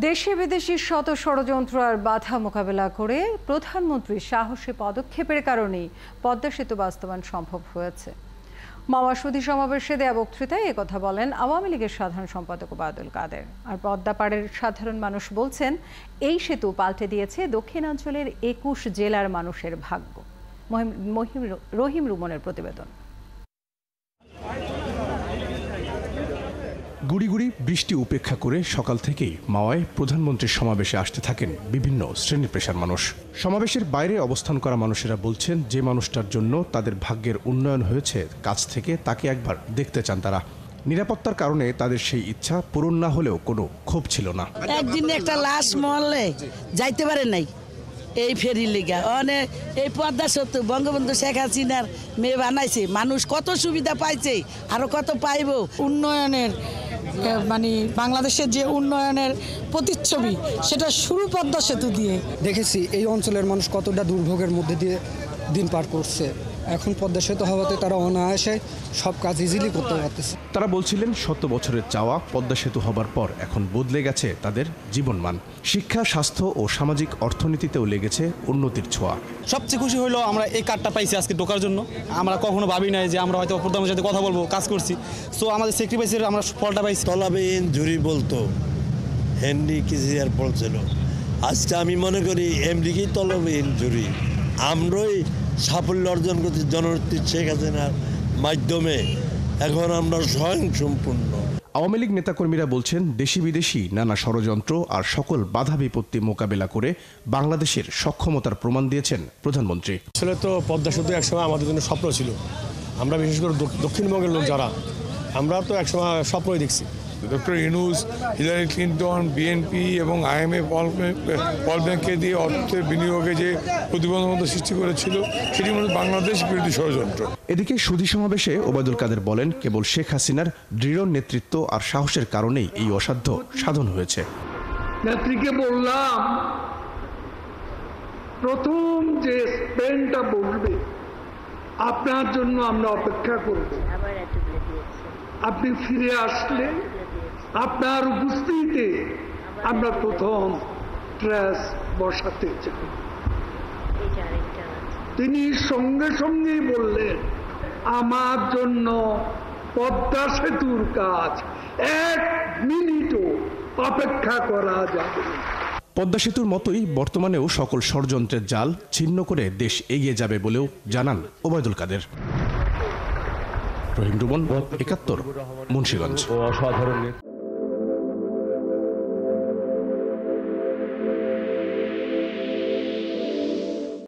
দেশে বিদেশি শত ষড়যন্ত্র আর বাধা মোকাবেলা করে প্রধানমন্ত্রীর সাহসী পদক্ষেপের কারণেই পদ্মা সেতু বাস্তবায়ন সম্ভব হয়েছে। মাওয়া সুধী সমাবেশে দেয়া বক্তৃতায় একথা বলেন আওয়ামী লীগের সাধারণ সম্পাদক ওবায়দুল কাদের। আর পদ্মা পাড়ের সাধারণ মানুষ বলছেন, এই সেতু পাল্টে দিয়েছে দক্ষিণাঞ্চলের ২১ জেলার মানুষের ভাগ্য। রহিম রুমনের প্রতিবেদন। গুড়ি গুড়ি বৃষ্টি উপেক্ষা করে সকাল থেকেই মাওয়ায় প্রধানমন্ত্রীর সমাবেশে আসতে থাকেন বিভিন্ন শ্রেণী পেশার মানুষ। সমাবেশের বাইরে অবস্থান করা মানুষেরা বলছেন, যে মানুষটার জন্য তাদের ভাগ্যের উন্নয়ন হয়েছে কাছ থেকে, তাকে একবার দেখতে চান তারা। নিরাপত্তার কারণে তাদের সেই ইচ্ছা পূরণ না হলেও কোনো ক্ষোভ ছিল না। একদিন একটা লাশ মরলে যাইতে পারে নাই এই ফেরি লিগা অনেক এই পদ্মা সেতু বঙ্গবন্ধু শেখ হাসিনার মেয়ে বানাইছে, মানুষ কত সুবিধা পাইছে, আরো কত পাইব। উন্নয়নের মানে বাংলাদেশের যে উন্নয়নের প্রতিচ্ছবি, সেটা শুরু পদ্মা সেতু দিয়ে দেখেছি। এই অঞ্চলের মানুষ কতটা দুর্ভোগের মধ্যে দিয়ে দিন পার করছে। এখন পদ্মা সেতু হওয়াতে তারা অনায়াসে সব কাজ ইজিলি করতে পারতেছে। তারা বলছিলেন, ১০০ বছরের চাওয়া পদ্মা সেতু হবার পর এখন বদলে গেছে তাদের জীবনমান। শিক্ষা, স্বাস্থ্য ও সামাজিক অর্থনীতিতেও লেগেছে উন্নতির ছোঁয়া। সবচেয়ে খুশি হলো আমরা এই কার্ডটা পাইছি আজকে ঢোকার জন্য। আমরা কখনো ভাবি নাই যে আমরা হয়তো প্রধানমন্ত্রীর সাথে কথা বলবো, কাজ করছি। সো আমাদের স্যাক্রিফাইসের আমরা ফলটা পাইছি। তলাবিহীন ঝুরি বলতো, হেনরি কিসিঞ্জার বলছিল। আজকে আমি মনে করি এমডিকেই তলাবিহীন ঝুরি। আমরাই সাফল্য অর্জন করছি জননেত্রী শেখ হাসিনার মাধ্যমে। এখন আমরা স্বয়ংসম্পূর্ণ। আওয়ামী লীগ নেতাকর্মীরা বলছেন, দেশি বিদেশি নানা ষড়যন্ত্র আর সকল বাধা বিপত্তি মোকাবেলা করে বাংলাদেশের সক্ষমতার প্রমাণ দিয়েছেন প্রধানমন্ত্রী। আসলে তো পদ্মা সেতু একসময় আমাদের জন্য স্বপ্ন ছিল। আমরা বিশেষ করে দক্ষিণবঙ্গের লোক যারা, আমরা তো একসময় স্বপ্নই দেখছি। Doctor Yunus, Hillary Clinton, BNP এবং IMF ওয়ার্ল্ড ব্যাংকে দিয়ে অর্থের বিনিয়োগে যে প্রতিবন্ধকতা সৃষ্টি করেছিল, সেটি মূলত বাংলাদেশ বিরোধী ষড়যন্ত্র। এদিকে সুধী সমাবেশে ওবায়দুল কাদের বলেন, কেবল শেখ হাসিনার দৃঢ় নেতৃত্ব আর সাহসের কারণেই এই অসাধ্য সাধন হয়েছে। নেত্রীকে বললাম, প্রথম যে স্পেনটা বলবে আপনার জন্য আমরা অপেক্ষা করব। আপনি ফিরে আসলে আপনার উপস্থিতিতে আমরা প্রথম ট্রাস বসাতে চাই। তিনি সঙ্গে সঙ্গেই বললেন, আমার জন্য পদ্মা সেতুর কাজ 1 মিনিটও অপেক্ষা করা যাবে। পদ্মা সেতুর মতোই বর্তমানেও সকল ষড়যন্ত্রের জাল ছিন্ন করে দেশ এগিয়ে যাবে বলেও জানান ওবায়দুল কাদের। রহিম রুমন, ৭১, মুন্সিগঞ্জ।